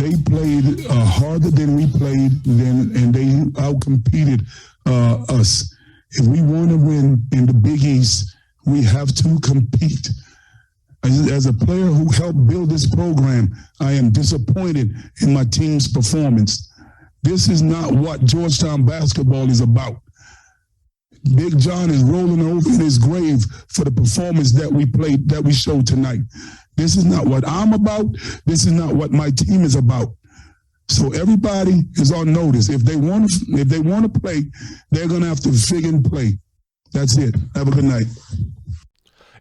They played harder than we played, and they outcompeted us. If we want to win in the Big East, we have to compete. As a player who helped build this program, I am disappointed in my team's performance. This is not what Georgetown basketball is about. Big John is rolling over in his grave for the performance that we showed tonight. This is not what I'm about. This is not what my team is about. So everybody is on notice. If they want to play, they're going to have to fig and play. That's it. Have a good night.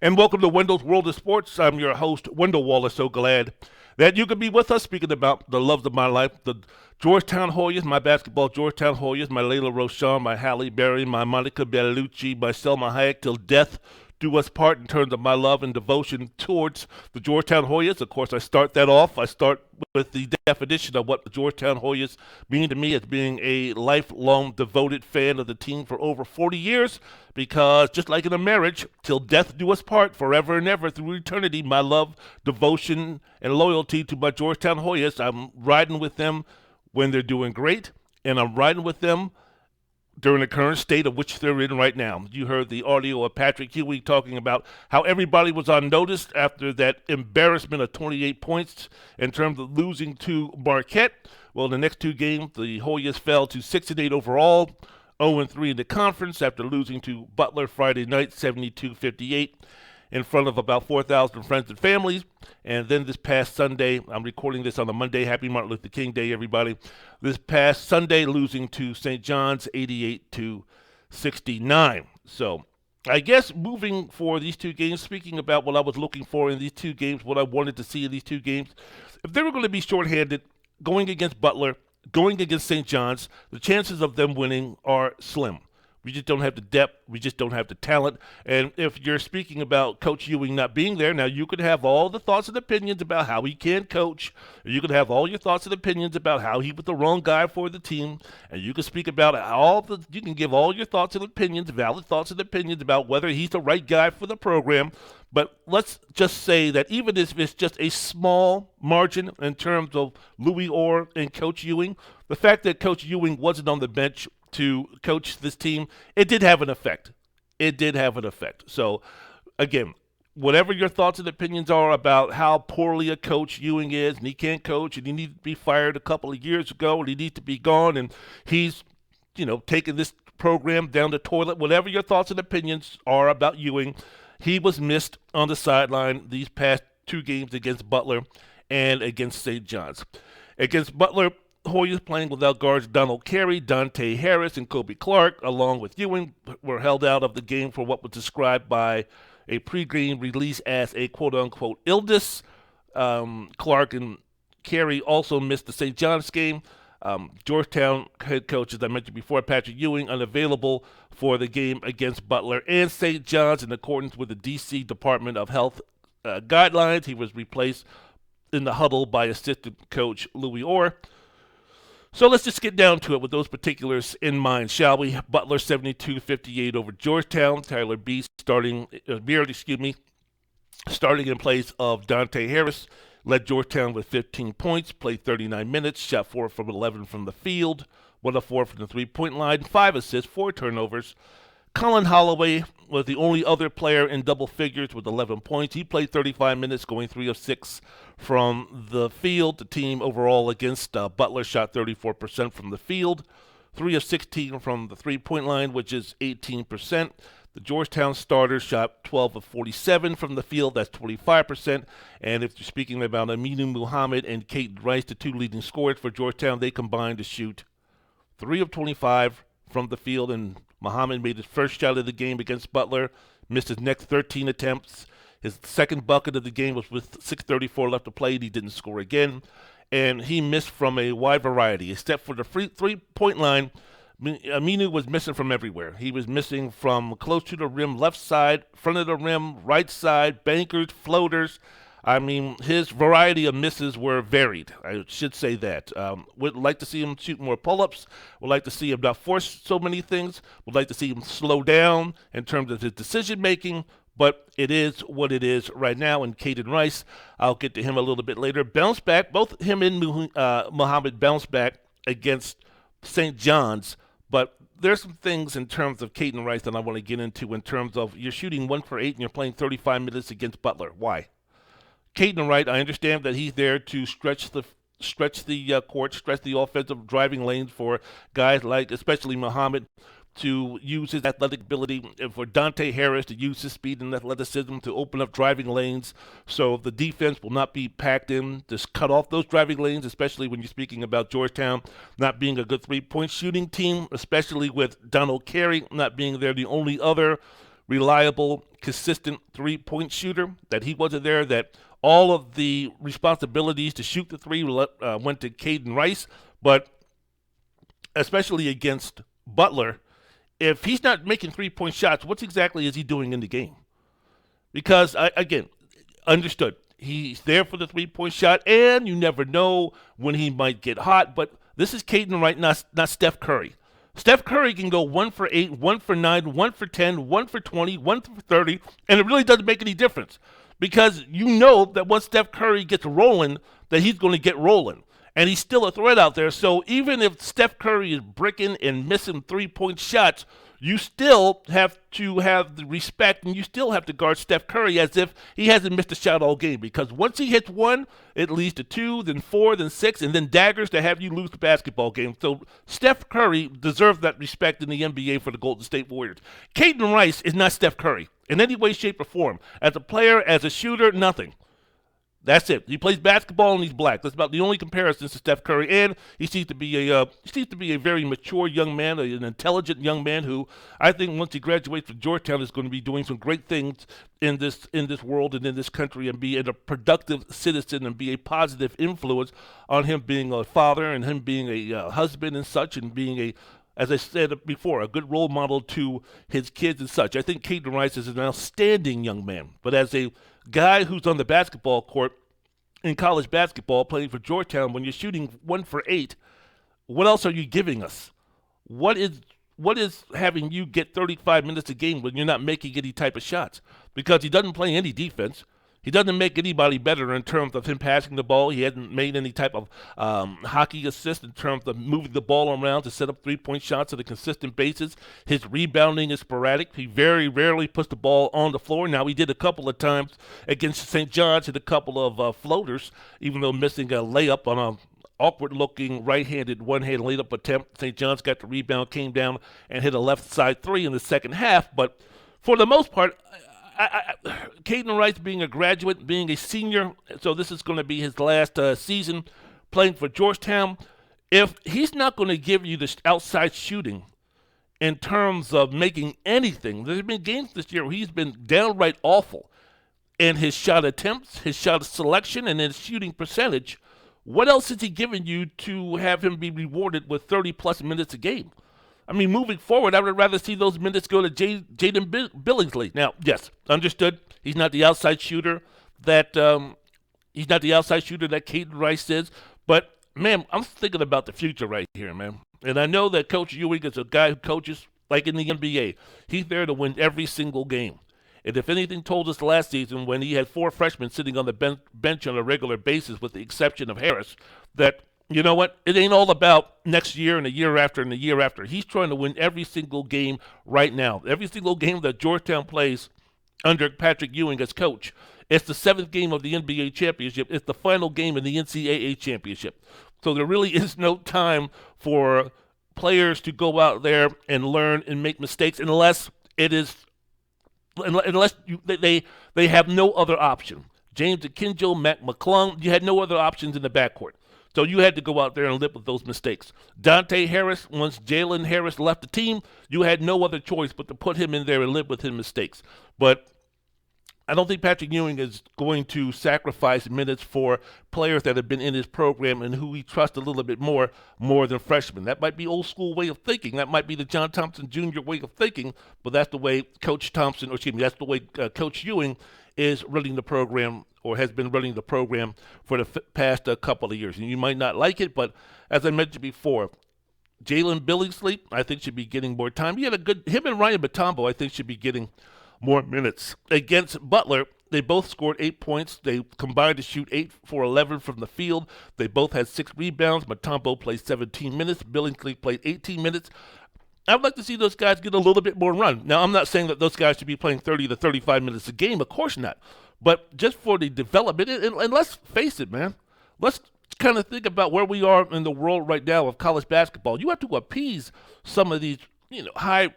And welcome to Wendell's World of Sports. I'm your host, Wendell Wallace. So glad that you could be with us, speaking about the loves of my life, the Georgetown Hoyas, my basketball Georgetown Hoyas, my Layla Rochon, my Halle Berry, my Monica Bellucci, my Selma Hayek, till death do us part in terms of my love and devotion towards the Georgetown Hoyas. Of course, I start with the definition of what the Georgetown Hoyas mean to me as being a lifelong devoted fan of the team for over 40 years, because just like in a marriage, till death do us part, forever and ever through eternity, my love, devotion, and loyalty to my Georgetown Hoyas. I'm riding with them when they're doing great, and I'm riding with them during the current state of which they're in right now. You heard the audio of Patrick Ewing talking about how everybody was on notice after that embarrassment of 28 points in terms of losing to Marquette. Well, the next two games, the Hoyas fell to 6-8 overall, 0-3 in the conference after losing to Butler Friday night, 72-58. In front of about 4,000 friends and families. And then this past Sunday, I'm recording this on a Monday. Happy Martin Luther King Day, everybody. This past Sunday, losing to St. John's 88-69. So I guess moving for these two games, speaking about what I was looking for in these two games, what I wanted to see in these two games, if they were going to be shorthanded going against Butler, going against St. John's, the chances of them winning are slim. We just don't have the depth. We just don't have the talent. And if you're speaking about Coach Ewing not being there, now you could have all the thoughts and opinions about how he can coach. You could have all your thoughts and opinions about how he was the wrong guy for the team. And you can speak about you can give all your thoughts and opinions, valid thoughts and opinions about whether he's the right guy for the program. But let's just say that even if it's just a small margin in terms of Louis Orr and Coach Ewing, the fact that Coach Ewing wasn't on the bench to coach this team, it did have an effect. It did have an effect. So, again, whatever your thoughts and opinions are about how poorly a coach Ewing is, and he can't coach, and he needed to be fired a couple of years ago, and he needs to be gone, and he's, taking this program down the toilet, whatever your thoughts and opinions are about Ewing, he was missed on the sideline these past two games against Butler and against St. John's. Against Butler, Hoyas playing without guards Donald Carey, Dante Harris, and Kobe Clark, along with Ewing, were held out of the game for what was described by a pregame release as a quote-unquote illness. Clark and Carey also missed the St. John's game. Georgetown head coach, as I mentioned before, Patrick Ewing, unavailable for the game against Butler and St. John's in accordance with the D.C. Department of Health guidelines. He was replaced in the huddle by assistant coach Louis Orr. So let's just get down to it with those particulars in mind, shall we? Butler 72-58 over Georgetown. Tyler Beard starting in place of Dante Harris, led Georgetown with 15 points, played 39 minutes, shot 4 from 11 from the field, 1 of 4 from the three-point line, 5 assists, 4 turnovers. Colin Holloway was the only other player in double figures with 11 points. He played 35 minutes, going 3 of 6 from the field. The team overall against Butler shot 34% from the field, 3 of 16 from the three-point line, which is 18%. The Georgetown starters shot 12 of 47 from the field. That's 25%. And if you're speaking about Aminu Muhammad and Kate Rice, the two leading scorers for Georgetown, they combined to shoot 3 of 25 from the field, and Muhammad made his first shot of the game against Butler, missed his next 13 attempts. His second bucket of the game was with 6:34 left to play, and he didn't score again. And he missed from a wide variety. Except for the three-point line, Aminu was missing from everywhere. He was missing from close to the rim, left side, front of the rim, right side, bankers, floaters. I mean, his variety of misses were varied. I should say that. Would like to see him shoot more pull-ups. Would like to see him not force so many things. Would like to see him slow down in terms of his decision-making. but it is what it is right now. And Caden Rice, I'll get to him a little bit later, bounce back. Both him and Muhammad bounce back against St. John's, but there's some things in terms of Caden Rice that I want to get into in terms of you're shooting 1 for 8 and you're playing 35 minutes against Butler. Why? Caden Wright, I understand that he's there to stretch the court, stretch the offensive driving lanes for guys like especially Muhammad to use his athletic ability, and for Dante Harris to use his speed and athleticism to open up driving lanes so the defense will not be packed in, just cut off those driving lanes, especially when you're speaking about Georgetown not being a good three-point shooting team, especially with Donald Carey not being there, the only other reliable, consistent three-point shooter, that he wasn't there, that all of the responsibilities to shoot the three went to Caden Rice, but especially against Butler, if he's not making three-point shots, what exactly is he doing in the game? Because, again, understood, he's there for the three-point shot, and you never know when he might get hot, but this is Caden Wright, not Steph Curry. Steph Curry can go 1 for 8, 1 for 9, 1 for 10, 1 for 20, 1 for 30, and it really doesn't make any difference because you know that once Steph Curry gets rolling, that he's going to get rolling. And he's still a threat out there. So even if Steph Curry is bricking and missing three-point shots, you still have to have the respect and you still have to guard Steph Curry as if he hasn't missed a shot all game. Because once he hits one, it leads to 2, then 4, then 6, and then daggers to have you lose the basketball game. So Steph Curry deserves that respect in the NBA for the Golden State Warriors. Caden Rice is not Steph Curry in any way, shape, or form. As a player, as a shooter, nothing. That's it. He plays basketball and he's black. That's about the only comparisons to Steph Curry. And he seems to be a very mature young man, an intelligent young man who I think once he graduates from Georgetown is going to be doing some great things in this world and in this country and be a productive citizen and be a positive influence on him being a father and him being a husband and such and being as I said before, a good role model to his kids and such. I think Caden Rice is an outstanding young man. But as a guy who's on the basketball court in college basketball playing for Georgetown, when you're shooting 1 for 8, what else are you giving us? What is having you get 35 minutes a game when you're not making any type of shots? Because he doesn't play any defense. He doesn't make anybody better in terms of him passing the ball. He hasn't made any type of hockey assist in terms of moving the ball around to set up three-point shots on a consistent basis. His rebounding is sporadic. He very rarely puts the ball on the floor. Now, he did a couple of times against St. John's, hit a couple of floaters, even though missing a layup on a awkward-looking right-handed one-hand layup attempt. St. John's got the rebound, came down, and hit a left-side three in the second half. But for the most part, Caden Rice being a graduate, being a senior, so this is going to be his last season playing for Georgetown. If he's not going to give you the outside shooting in terms of making anything, there's been games this year where he's been downright awful in his shot attempts, his shot selection, and his shooting percentage. What else is he giving you to have him be rewarded with 30-plus minutes a game? I mean, moving forward, I would rather see those minutes go to Jaden Billingsley. Now, yes, understood. He's not the outside shooter that Caden Rice is. But man, I'm thinking about the future right here, man. And I know that Coach Ewing is a guy who coaches like in the NBA. He's there to win every single game. And if anything told us last season when he had 4 freshmen sitting on the bench on a regular basis, with the exception of Harris, that you know what? It ain't all about next year and the year after and the year after. He's trying to win every single game right now. Every single game that Georgetown plays under Patrick Ewing as coach. It's the 7th game of the NBA championship. It's the final game in the NCAA championship. So there really is no time for players to go out there and learn and make mistakes unless they have no other option. James Akinjo, Mac McClung, you had no other options in the backcourt. So you had to go out there and live with those mistakes. Dante Harris, once Jalen Harris left the team, you had no other choice but to put him in there and live with his mistakes. But I don't think Patrick Ewing is going to sacrifice minutes for players that have been in his program and who he trusts a little bit more than freshmen. That might be old school way of thinking. That might be the John Thompson Jr. way of thinking, but that's the way Coach Ewing is running the program, or has been running the program for the past couple of years. And you might not like it, but as I mentioned before, Jalen Billingsley, I think, should be getting more time. Him and Ryan Batombo, I think, should be getting more minutes. Against Butler, they both scored 8 points. They combined to shoot 8 for 11 from the field. They both had 6 rebounds. Mutombo played 17 minutes. Billingsley played 18 minutes. I would like to see those guys get a little bit more run. Now, I'm not saying that those guys should be playing 30 to 35 minutes a game. Of course not. But just for the development, and let's face it, man. Let's kind of think about where we are in the world right now of college basketball. You have to appease some of these, high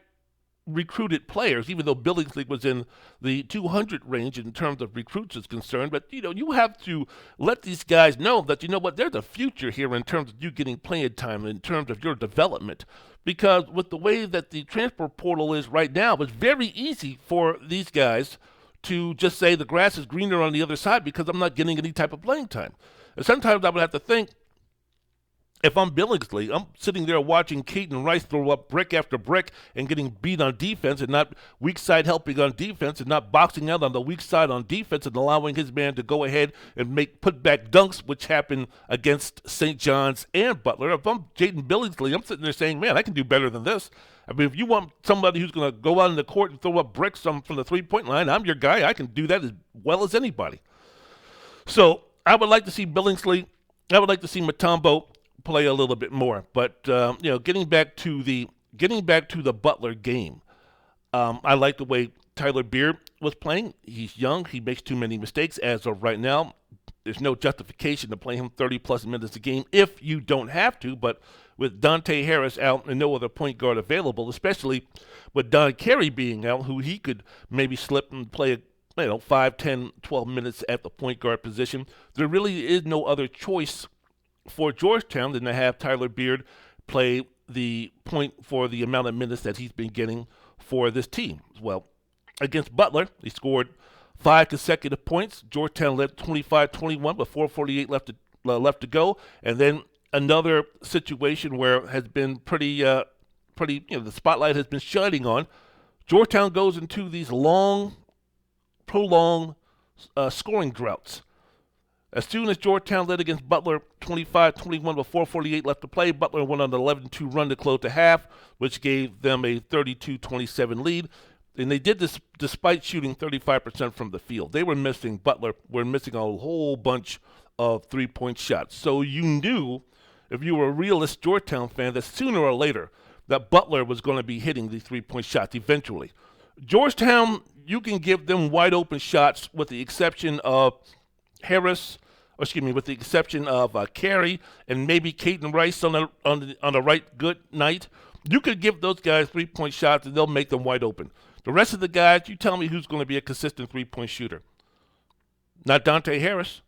recruited players, even though Billingsley was in the 200 range in terms of recruits is concerned. But, you have to let these guys know that, there's a future here in terms of you getting playing time, in terms of your development. Because with the way that the transfer portal is right now, it's very easy for these guys to just say the grass is greener on the other side because I'm not getting any type of playing time. And sometimes I would have to think, if I'm Billingsley, I'm sitting there watching Keaton Rice throw up brick after brick and getting beat on defense and not weak side helping on defense and not boxing out on the weak side on defense and allowing his man to go ahead and make putback dunks, which happened against St. John's and Butler. If I'm Jaden Billingsley, I'm sitting there saying, man, I can do better than this. I mean, if you want somebody who's going to go out in the court and throw up bricks from the three-point line, I'm your guy. I can do that as well as anybody. So I would like to see Billingsley. I would like to see Mutombo play a little bit more, but getting back to the Butler game, I like the way Tyler Beard was playing. He's young. He makes too many mistakes as of right now. There's no justification to play him 30-plus minutes a game if you don't have to, but with Dante Harris out and no other point guard available, especially with Don Carey being out, who he could maybe slip and play 5, 10, 12 minutes at the point guard position, there really is no other choice for Georgetown than to have Tyler Beard play the point for the amount of minutes that he's been getting for this team. Well, against Butler, he scored 5 consecutive points. Georgetown led 25-21 with 4:48 left to go, and then another situation where it has been pretty the spotlight has been shining on. Georgetown goes into these long, prolonged scoring droughts. As soon as Georgetown led against Butler 25-21 with 4:48 left to play, Butler went on an 11-2 run to close the half, which gave them a 32-27 lead. And they did this despite shooting 35% from the field. Butler were missing a whole bunch of three-point shots. So you knew, if you were a realist Georgetown fan, that sooner or later that Butler was going to be hitting these three-point shots eventually. Georgetown, you can give them wide open shots with the exception of with the exception of Carey and maybe Keaton Rice on a right good night. You could give those guys three-point shots and they'll make them wide open. The rest of the guys, you tell me who's going to be a consistent three-point shooter. Not Dante Harris.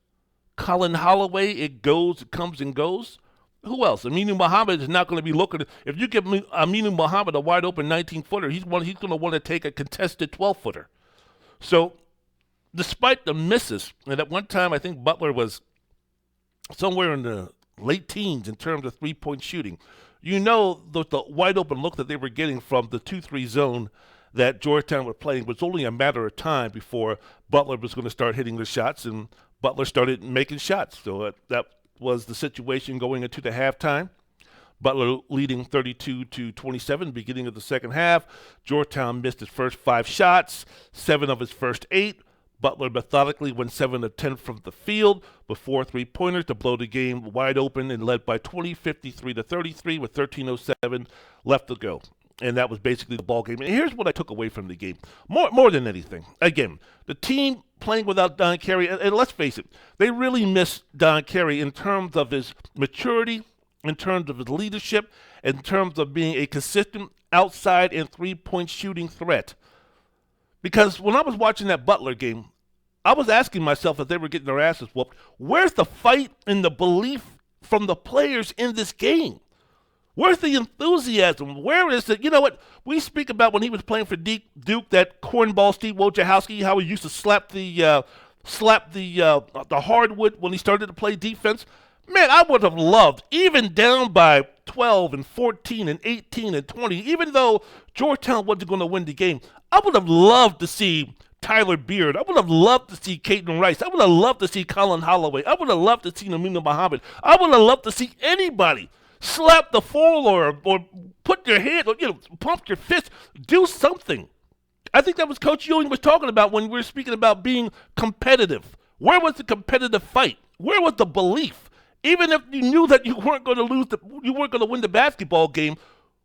Colin Holloway, it comes and goes. Who else? Aminu Muhammad is not going to be looking. If you give Aminu Muhammad a wide open 19-footer, he's going to want to take a contested 12-footer. So, despite the misses, and at one time I think Butler was somewhere in the late teens in terms of three-point shooting, the wide open look that they were getting from the 2-3 zone that Georgetown were playing was only a matter of time before Butler was going to start hitting the shots, and Butler started making shots. So that was the situation going into the halftime. Butler leading 32-27, beginning of the second half. Georgetown missed his first 5 shots, 7 of his first 8. Butler methodically went 7 of 10 from the field with 4 three-pointers to blow the game wide open and led by 20, 53-33 with 13:07 left to go. And that was basically the ball game. And here's what I took away from the game. More than anything, again, the team playing without Don Carey, and let's face it, they really miss Don Carey in terms of his maturity, in terms of his leadership, in terms of being a consistent outside and three-point shooting threat. Because when I was watching that Butler game, I was asking myself as they were getting their asses whooped, where's the fight and the belief from the players in this game? Where's the enthusiasm? Where is it? You know what? We speak about when he was playing for Duke, that cornball Steve Wojciechowski, how he used to slap the hardwood when he started to play defense. Man, I would have loved, even down by 12 and 14 and 18 and 20, even though Georgetown wasn't going to win the game, I would have loved to see Tyler Beard. I would have loved to see Keaton Rice. I would have loved to see Colin Holloway. I would have loved to see Aminu Muhammad. I would have loved to see anybody slap the floor or put your hand, or pump your fist, do something. I think that was Coach Ewing was talking about when we were speaking about being competitive. Where was the competitive fight? Where was the belief? Even if you knew that you weren't going to win the basketball game,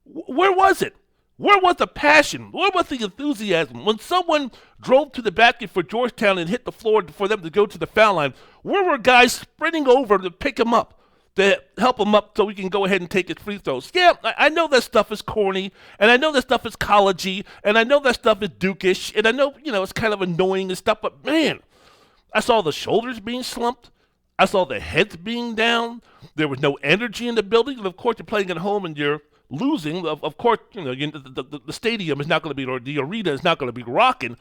where was it? Where was the passion? Where was the enthusiasm? When someone drove to the basket for Georgetown and hit the floor for them to go to the foul line, where were guys sprinting over to pick him up, to help him up so we can go ahead and take his free throws? Yeah, I know that stuff is corny, and I know that stuff is collegey, and I know that stuff is Duke-ish, and I know, it's kind of annoying and stuff, but man, I saw the shoulders being slumped. I saw the heads being down. There was no energy in the building, and of course you're playing at home and you're losing. Of course, the stadium is not going to be, or the arena is not going to be rocking.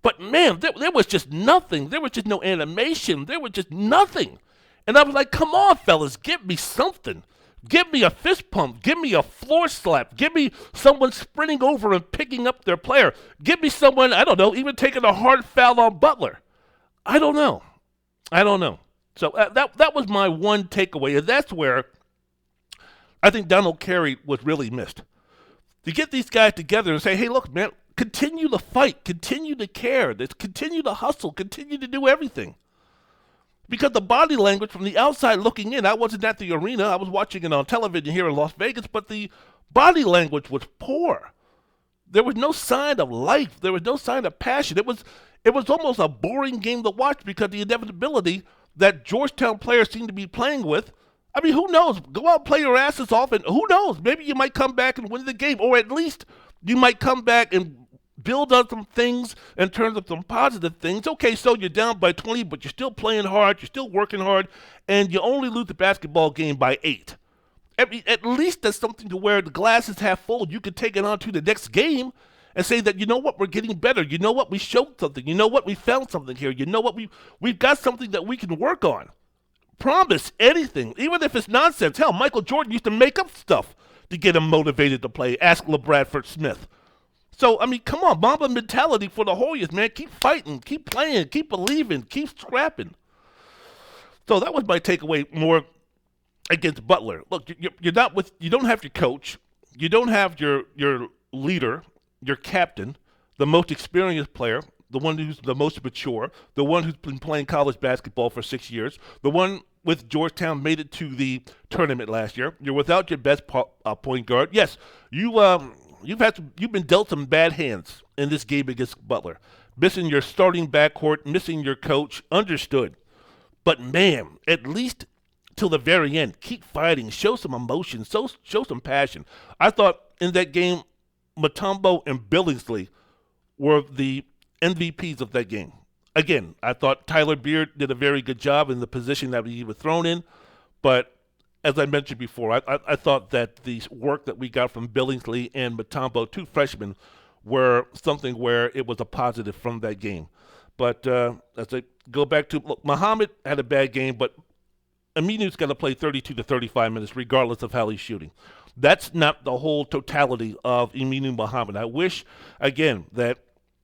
But man, there was just nothing. There was just no animation. There was just nothing. And I was like, come on, fellas, give me something. Give me a fist pump. Give me a floor slap. Give me someone sprinting over and picking up their player. Give me someone, I don't know, even taking a hard foul on Butler. I don't know. So that was my one takeaway, and that's where I think Donald Carey was really missed. To get these guys together and say, hey, look, man, continue to fight, continue to care, continue to hustle, continue to do everything. Because the body language from the outside looking in, I wasn't at the arena, I was watching it on television here in Las Vegas, but the body language was poor. There was no sign of life. There was no sign of passion. It was almost a boring game to watch because the inevitability that Georgetown players seem to be playing with. I mean, who knows? Go out and play your asses off, and who knows? Maybe you might come back and win the game, or at least you might come back and build on some things in terms of some positive things. Okay, so you're down by 20, but you're still playing hard, you're still working hard, and you only lose the basketball game by 8. At least that's something to where the glass is half full. You can take it on to the next game and say that, you know what, we're getting better. You know what, we showed something. You know what, we found something here. You know what, we've got something that we can work on. Promise anything, even if it's nonsense. Hell, Michael Jordan used to make up stuff to get him motivated to play. Ask LeBradford Smith. So, I mean, come on, Mamba mentality for the Hoyas, man. Keep fighting, keep playing, keep believing, keep scrapping. So that was my takeaway more against Butler. Look, you don't have your coach. You don't have your leader, your captain, the most experienced player, the one who's the most mature, the one who's been playing college basketball for 6 years, the one with Georgetown made it to the tournament last year. You're without your best point guard. Yes, you've been dealt some bad hands in this game against Butler. Missing your starting backcourt, missing your coach, understood. But man, at least till the very end, keep fighting, show some emotion, show some passion. I thought in that game, Mutombo and Billingsley were the MVPs of that game. Again, I thought Tyler Beard did a very good job in the position that he was thrown in, but as I mentioned before, I thought that the work that we got from Billingsley and Mutombo, two freshmen, were something where it was a positive from that game. But as I go back to, look, Muhammad had a bad game, but Aminu's going to play 32 to 35 minutes regardless of how he's shooting. That's not the whole totality of Aminu Muhammad. I wish, again, that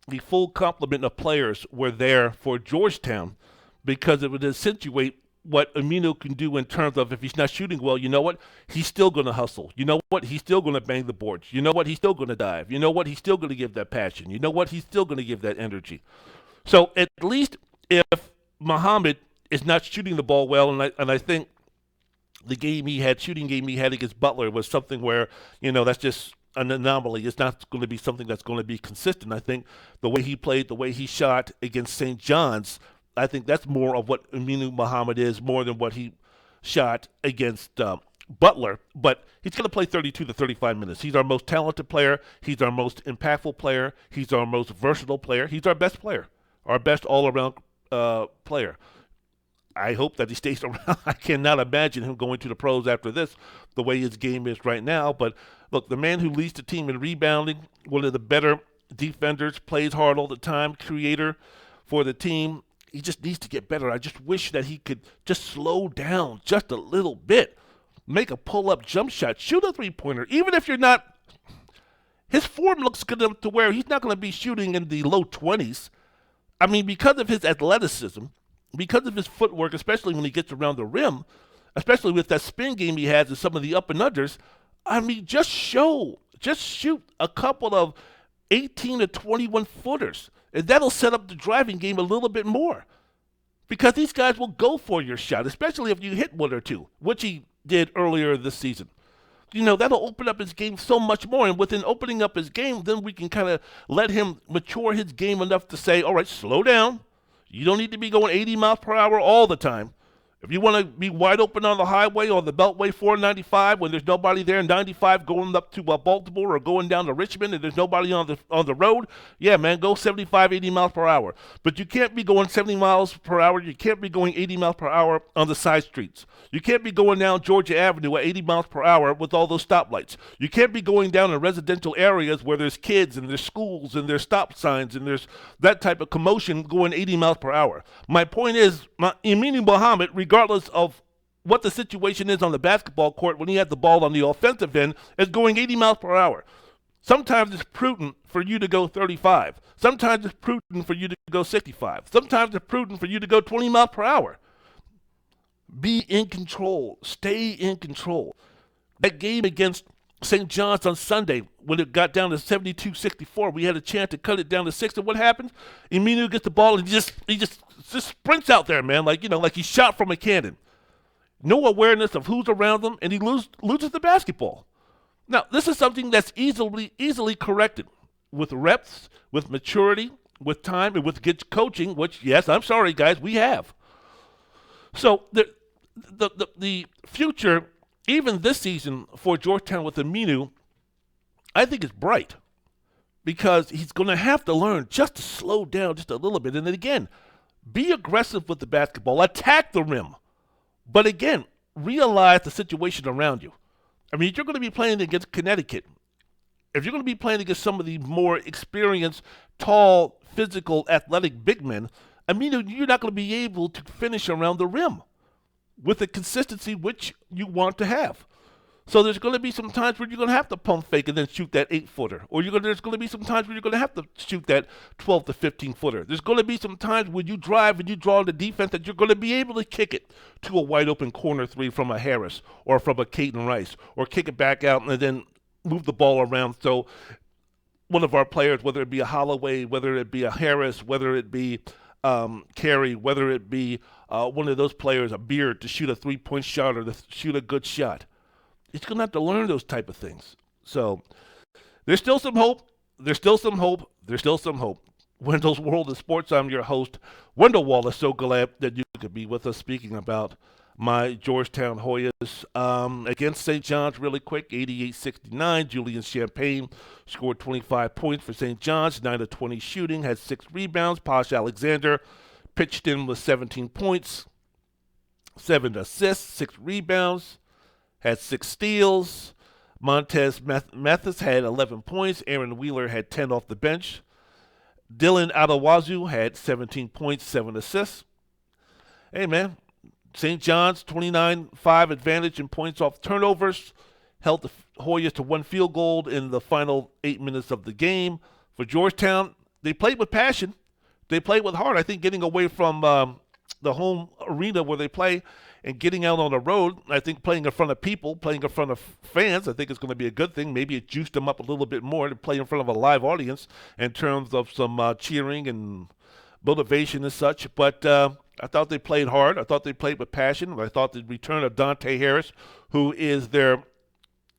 the full complement of players were there for Georgetown because it would accentuate what Aminu can do in terms of if he's not shooting well, you know what? He's still going to hustle. You know what? He's still going to bang the boards. You know what? He's still going to dive. You know what? He's still going to give that passion. You know what? He's still going to give that energy. So at least if Muhammad is not shooting the ball well, and I think the shooting game he had against Butler was something where, that's just an anomaly. It's not going to be something that's going to be consistent. I think the way he played, the way he shot against St. John's, I think that's more of what Aminu Muhammad is, more than what he shot against Butler. But he's going to play 32 to 35 minutes. He's our most talented player. He's our most impactful player. He's our most versatile player. He's our best player, our best all-around player. I hope that he stays around. I cannot imagine him going to the pros after this, the way his game is right now. But look, the man who leads the team in rebounding, one of the better defenders, plays hard all the time, creator for the team. He just needs to get better. I just wish that he could just slow down just a little bit, make a pull-up jump shot, shoot a three-pointer. Even if you're not, his form looks good enough to where he's not going to be shooting in the low 20s. I mean, because of his athleticism, because of his footwork, especially when he gets around the rim, especially with that spin game he has and some of the up and unders, I mean, just shoot a couple of 18 to 21 footers. And that'll set up the driving game a little bit more because these guys will go for your shot, especially if you hit one or two, which he did earlier this season. That'll open up his game so much more. And within opening up his game, then we can kind of let him mature his game enough to say, all right, slow down. You don't need to be going 80 miles per hour all the time. If you want to be wide open on the highway or the Beltway 495 when there's nobody there, 95 going up to Baltimore or going down to Richmond and there's nobody on the road, yeah, man, go 75, 80 miles per hour. But you can't be going 70 miles per hour. You can't be going 80 miles per hour on the side streets. You can't be going down Georgia Avenue at 80 miles per hour with all those stoplights. You can't be going down in residential areas where there's kids and there's schools and there's stop signs and there's that type of commotion going 80 miles per hour. My point is, Aminu Muhammad, regardless of what the situation is on the basketball court when he has the ball on the offensive end, is going 80 miles per hour. Sometimes it's prudent for you to go 35. Sometimes it's prudent for you to go 65. Sometimes it's prudent for you to go 20 miles per hour. Be in control. Stay in control. That game against St. John's on Sunday, when it got down to 72-64, we had a chance to cut it down to 6. And what happens? Aminu gets the ball and he just sprints out there, man, like he shot from a cannon. No awareness of who's around him, and he loses the basketball. Now, this is something that's easily corrected with reps, with maturity, with time, and with good coaching, which, yes, I'm sorry, guys, we have. So the future, even this season for Georgetown with Aminu, I think is bright because he's going to have to learn just to slow down just a little bit. And then again, be aggressive with the basketball, attack the rim. But again, realize the situation around you. I mean, you're going to be playing against Connecticut. If you're going to be playing against some of the more experienced, tall, physical, athletic big men, I mean, you're not going to be able to finish around the rim with the consistency which you want to have. So there's going to be some times where you're going to have to pump fake and then shoot that 8-footer. Or there's going to be some times where you're going to have to shoot that 12 to 15-footer. There's going to be some times when you drive and you draw the defense that you're going to be able to kick it to a wide open corner three from a Harris or from a Caden Rice, or kick it back out and then move the ball around. So one of our players, whether it be a Holloway, whether it be a Harris, whether it be Carey, whether it be one of those players, a Beard, to shoot a three-point shot or to shoot a good shot. He's going to have to learn those type of things. So there's still some hope. There's still some hope. There's still some hope. Wendell's World of Sports. I'm your host, Wendell Wallace. So glad that you could be with us speaking about my Georgetown Hoyas against St. John's really quick, 88-69. Julian Champagne scored 25 points for St. John's, 9 of 20 shooting, had 6 rebounds. Posh Alexander pitched in with 17 points, 7 assists, 6 rebounds, had 6 steals. Montez Mathis had 11 points. Aaron Wheeler had 10 off the bench. Dylan Adewazu had 17 points, 7 assists. Hey, man, St. John's 29-5 advantage in points off turnovers. Held the Hoyas to 1 field goal in the final 8 minutes of the game. For Georgetown, they played with passion. They played with heart. I think getting away from the home arena where they play and getting out on the road, I think playing in front of people, playing in front of fans, I think it's going to be a good thing. Maybe it juiced them up a little bit more to play in front of a live audience in terms of some cheering and motivation and such. But I thought they played hard. I thought they played with passion. I thought the return of Dante Harris, who is their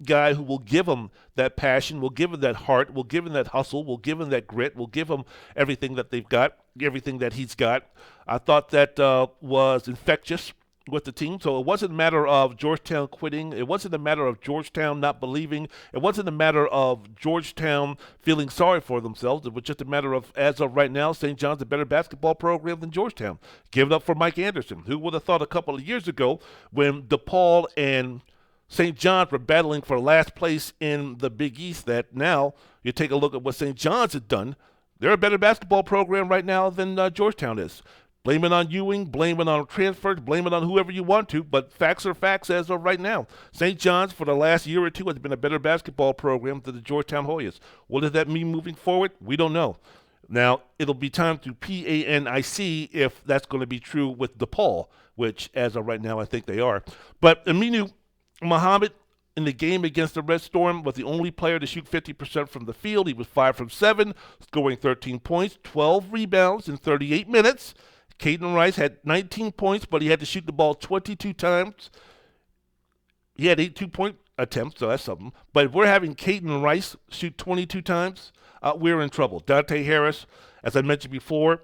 guy who will give them that passion, will give them that heart, will give them that hustle, will give them that grit, will give them everything that they've got, everything that he's got. I thought that was infectious with the team. So it wasn't a matter of Georgetown quitting. It wasn't a matter of Georgetown not believing. It wasn't a matter of Georgetown feeling sorry for themselves. It was just a matter of, as of right now, St. John's a better basketball program than Georgetown. Give it up for Mike Anderson. Who would have thought a couple of years ago when DePaul and St. John's were battling for last place in the Big East, that now you take a look at what St. John's has done. They're a better basketball program right now than Georgetown is. Blame it on Ewing, blame it on transfers, blame it on whoever you want to, but facts are facts as of right now. St. John's, for the last year or two, has been a better basketball program than the Georgetown Hoyas. What does that mean moving forward? We don't know. Now, it'll be time to PANIC if that's going to be true with DePaul, which, as of right now, I think they are. But Aminu Muhammad, in the game against the Red Storm, was the only player to shoot 50% from the field. He was 5 from 7, scoring 13 points, 12 rebounds in 38 minutes. Caden Rice had 19 points, but he had to shoot the ball 22 times. He had 8 two-point attempts, so that's something. But if we're having Caden Rice shoot 22 times, we're in trouble. Dante Harris, as I mentioned before,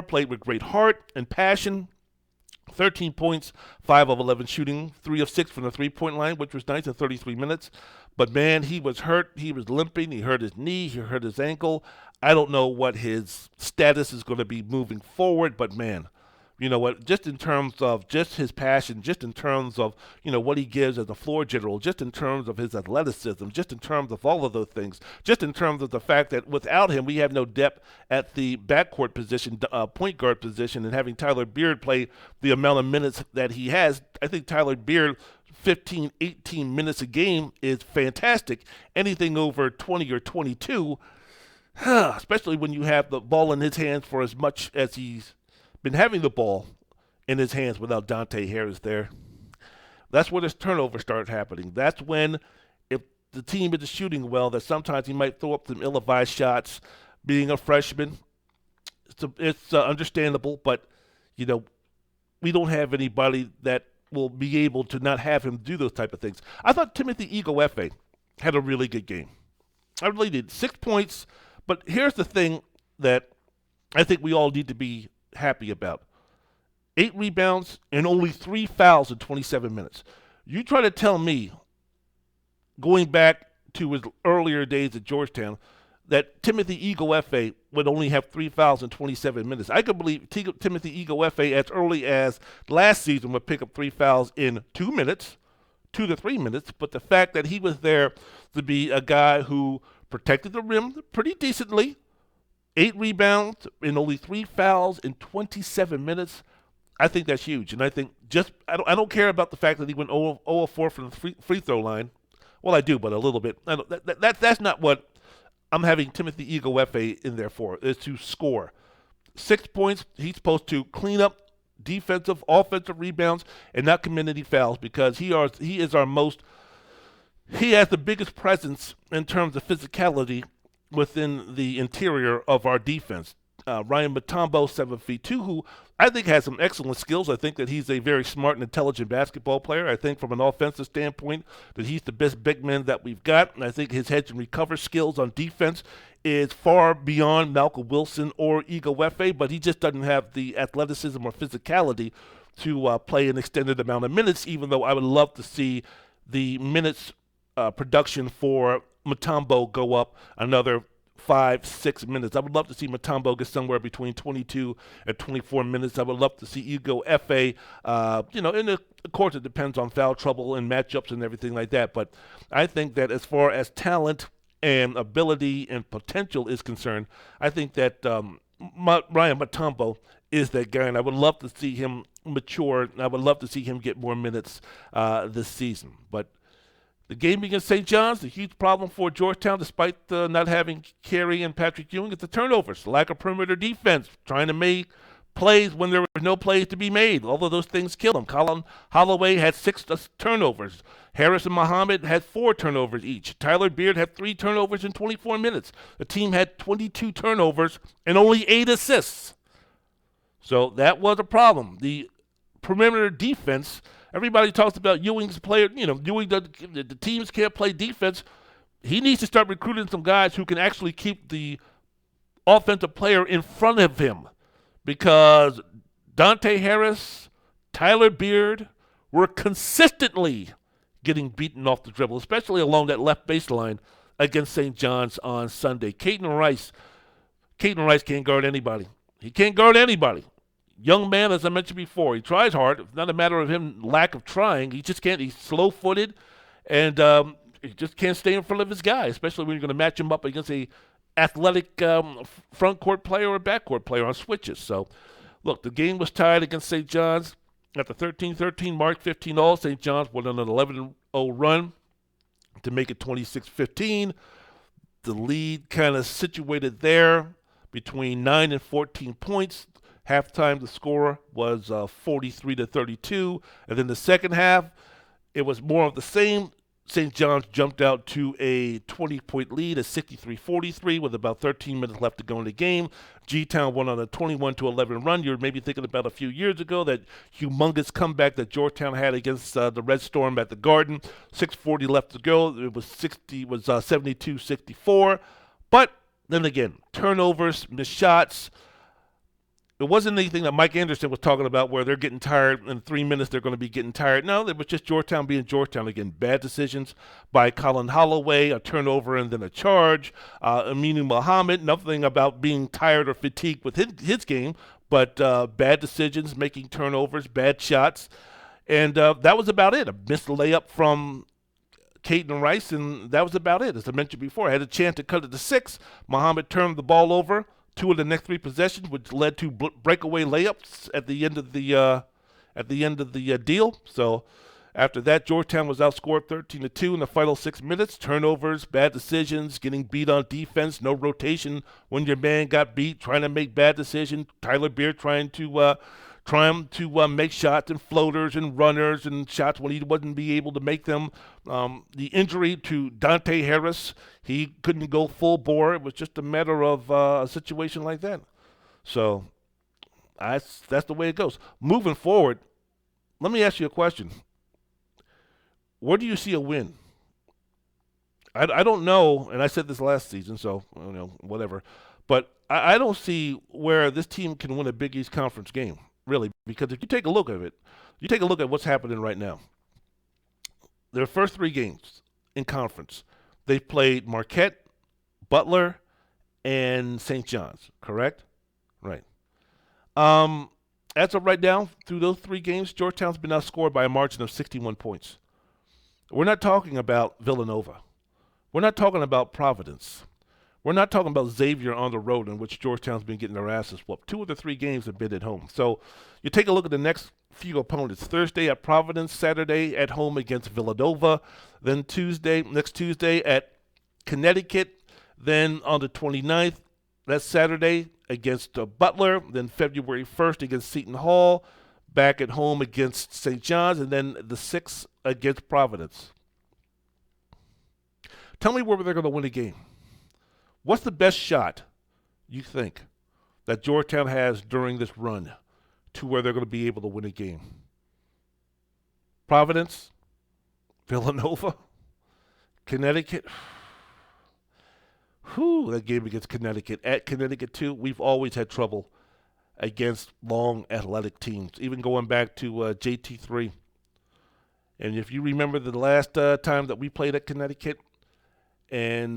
played with great heart and passion. 13 points, 5 of 11 shooting, 3 of 6 from the three-point line, which was nice in 33 minutes. But, man, he was hurt. He was limping. He hurt his knee. He hurt his ankle. I don't know what his status is going to be moving forward, but, man, you know what, just in terms of just his passion, just in terms of, you know, what he gives as a floor general, just in terms of his athleticism, just in terms of all of those things, just in terms of the fact that without him, we have no depth at the backcourt position, point guard position, and having Tyler Beard play the amount of minutes that he has, I think Tyler Beard, 15, 18 minutes a game is fantastic. Anything over 20 or 22, especially when you have the ball in his hands for as much as he's been having the ball in his hands without Dante Harris there. That's where this turnover started happening. That's when, if the team is shooting well, that sometimes he might throw up some ill-advised shots. Being a freshman, it's understandable, but, you know, we don't have anybody that will be able to not have him do those type of things. I thought Timothy Ego-Efe had a really good game. I really did. 6 points, but here's the thing that I think we all need to be happy about. 8 rebounds and only 3 fouls in 27 minutes. You try to tell me, going back to his earlier days at Georgetown, that Timothy Ego-Efe would only have 3 fouls in 27 minutes. I could believe Timothy Ego-Efe as early as last season would pick up 3 fouls in 2 minutes, 2 to 3 minutes, but the fact that he was there to be a guy who protected the rim pretty decently, 8 rebounds and only 3 fouls in 27 minutes, I think that's huge. And I think I don't care about the fact that he went 0 of 4 from the free throw line. Well, I do, but a little bit. That's not what I'm having Timothy Ego-Efe in there for, is to score. 6 points, he's supposed to clean up defensive, offensive rebounds, and not commit any fouls because he has the biggest presence in terms of physicality within the interior of our defense. Ryan Mutombo, 7'2", who I think has some excellent skills. I think that he's a very smart and intelligent basketball player. I think from an offensive standpoint that he's the best big man that we've got. And I think his hedge and recover skills on defense is far beyond Malcolm Wilson or Ego-Efe, but he just doesn't have the athleticism or physicality to play an extended amount of minutes, even though I would love to see the minutes production for Mutombo go up another 5-6 minutes. I would love to see Mutombo get somewhere between 22 and 24 minutes. I would love to see Ego-Efe, and of course it depends on foul trouble and matchups and everything like that, but I think that as far as talent and ability and potential is concerned, I think that Ryan Mutombo is that guy, and I would love to see him mature, and I would love to see him get more minutes this season. But the game against St. John's, a huge problem for Georgetown, despite not having Carey and Patrick Ewing. It's the turnovers, lack of perimeter defense, trying to make plays when there were no plays to be made. All of those things killed them. Colin Holloway had 6 turnovers. Harris and Muhammad had 4 turnovers each. Tyler Beard had 3 turnovers in 24 minutes. The team had 22 turnovers and only 8 assists. So that was a problem. The perimeter defense, everybody talks about Ewing's player, Ewing, the teams can't play defense. He needs to start recruiting some guys who can actually keep the offensive player in front of him, because Dante Harris, Tyler Beard were consistently getting beaten off the dribble, especially along that left baseline against St. John's on Sunday. Caden Rice can't guard anybody. He can't guard anybody. Young man, as I mentioned before, he tries hard. It's not a matter of him lack of trying. He just can't. He's slow-footed, and he just can't stay in front of his guy, especially when you're going to match him up against a athletic front court player or back court player on switches. So, look, the game was tied against St. John's at the 13-13 mark, 15-all. St. John's went on an 11-0 run to make it 26-15. The lead kind of situated there between 9 and 14 points. Halftime, the score was 43-32. And then the second half, it was more of the same. St. John's jumped out to a 20-point lead at 63-43 with about 13 minutes left to go in the game. G-Town went on a 21-11 run. You're maybe thinking about a few years ago, that humongous comeback that Georgetown had against the Red Storm at the Garden. 6:40 left to go. It was 72-64. But then again, turnovers, missed shots. It wasn't anything that Mike Anderson was talking about where they're getting tired in 3 minutes, they're going to be getting tired. No, it was just Georgetown being Georgetown again. Bad decisions by Colin Holloway, a turnover and then a charge. Aminu Muhammad, nothing about being tired or fatigued with his game, but bad decisions, making turnovers, bad shots. And that was about it. A missed layup from Caden Rice, and that was about it. As I mentioned before, I had a chance to cut it to 6. Muhammad turned the ball over 2 of the next 3 possessions, which led to breakaway layups at the end of the deal. So after that, Georgetown was outscored 13-2 in the final 6 minutes. Turnovers, bad decisions, getting beat on defense, no rotation when your man got beat, trying to make bad decisions. Tyler Beard trying to make shots and floaters and runners and shots when he wasn't be able to make them. The injury to Dante Harris, he couldn't go full bore. It was just a matter of a situation like that. So that's the way it goes. Moving forward, let me ask you a question. Where do you see a win? I don't know, and I said this last season, so whatever. But I don't see where this team can win a Big East Conference game. Really, because if you take a look at it, you take a look at what's happening right now. Their first 3 games in conference, they played Marquette, Butler, and St. John's, correct? Right. As of right now, through those 3 games, Georgetown's been outscored by a margin of 61 points. We're not talking about Villanova. We're not talking about Providence. We're not talking about Xavier on the road, in which Georgetown's been getting their asses whooped. 2 of the 3 games have been at home. So you take a look at the next few opponents. Thursday at Providence, Saturday at home against Villanova, then next Tuesday at Connecticut, then on the 29th, that's Saturday, against Butler, then February 1st against Seton Hall, back at home against St. John's, and then the 6th against Providence. Tell me where they're going to win a game. What's the best shot, you think, that Georgetown has during this run to where they're going to be able to win a game? Providence? Villanova? Connecticut? That game against Connecticut. At Connecticut, too, we've always had trouble against long athletic teams, even going back to JT3. And if you remember the last time that we played at Connecticut and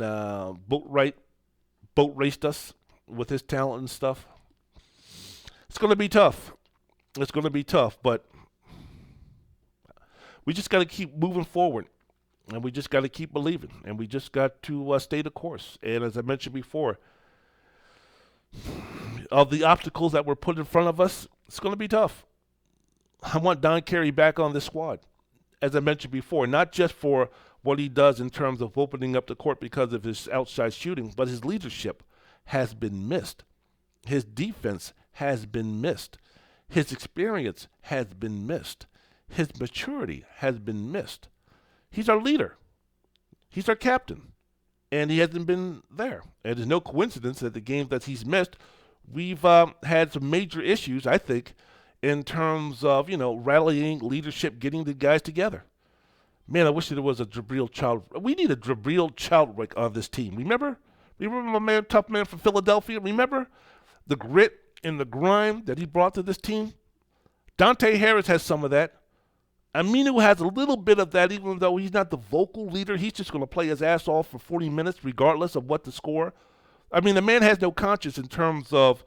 boat raced us with his talent and stuff, it's going to be tough. It's going to be tough, but we just got to keep moving forward, and we just got to keep believing, and we just got to stay the course. And as I mentioned before, of the obstacles that were put in front of us, it's going to be tough. I want Don Carey back on this squad, as I mentioned before, not just for what he does in terms of opening up the court because of his outside shooting, but his leadership has been missed. His defense has been missed. His experience has been missed. His maturity has been missed. He's our leader. He's our captain. And he hasn't been there. And it's no coincidence that the games that he's missed, we've had some major issues, I think, in terms of, rallying, leadership, getting the guys together. Man, I wish there was a Jabril Child. We need a Jabril Childwick on this team. Remember my man, tough man from Philadelphia? Remember the grit and the grind that he brought to this team? Dante Harris has some of that. Aminu has a little bit of that, even though he's not the vocal leader. He's just going to play his ass off for 40 minutes, regardless of what the score. I mean, the man has no conscience in terms of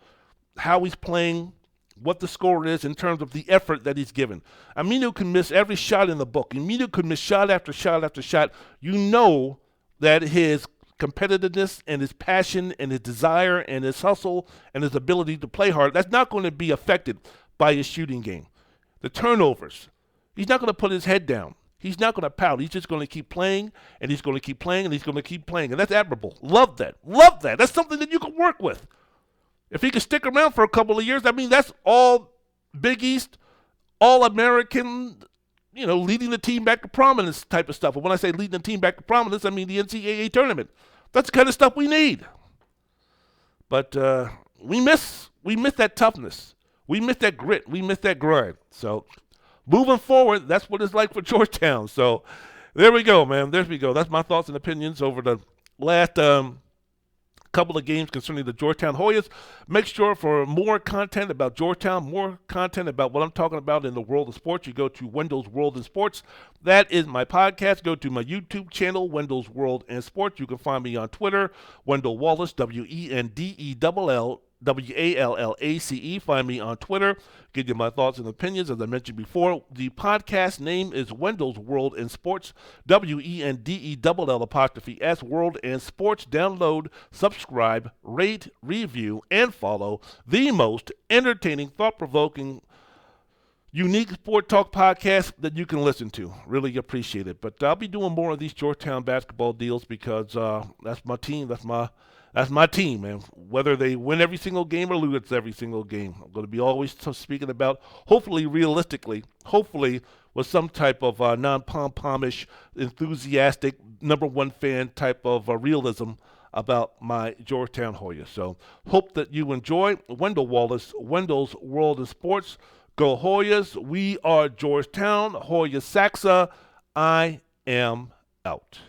how he's playing, what the score is, in terms of the effort that he's given. Aminu can miss every shot in the book. Aminu can miss shot after shot after shot. You know that his competitiveness and his passion and his desire and his hustle and his ability to play hard, that's not going to be affected by his shooting game. The turnovers, he's not going to put his head down. He's not going to pout. He's just going to keep playing, and he's going to keep playing, and he's going to keep playing. And that's admirable. Love that. Love that. That's something that you can work with. If he can stick around for a couple of years, I mean, that's all Big East, all American leading the team back to prominence type of stuff. And when I say leading the team back to prominence, I mean the NCAA tournament. That's the kind of stuff we need. But we miss that toughness. We miss that grit. We miss that grind. So moving forward, that's what it's like for Georgetown. So there we go, man. There we go. That's my thoughts and opinions over the last couple of games concerning the Georgetown Hoyas. Make sure for more content about Georgetown, more content about what I'm talking about in the world of sports, you go to Wendell's World in Sports. That is my podcast. Go to my YouTube channel, Wendell's World in Sports. You can find me on Twitter, Wendell Wallace, Wendell Wallace. Find me on Twitter. Give you my thoughts and opinions. As I mentioned before, the podcast name is Wendell's World in Sports. WENDELL' World and Sports. Download, subscribe, rate, review, and follow the most entertaining, thought-provoking, unique sport talk podcast that you can listen to. Really appreciate it. But I'll be doing more of these Georgetown basketball deals because that's my team. That's my team, man. Whether they win every single game or lose every single game, I'm going to be always speaking about, hopefully realistically, hopefully with some type of non-pom-pomish, enthusiastic, number one fan type of realism about my Georgetown Hoyas. So hope that you enjoy. Wendell Wallace, Wendell's World of Sports. Go Hoyas. We are Georgetown. Hoya Saxa. I am out.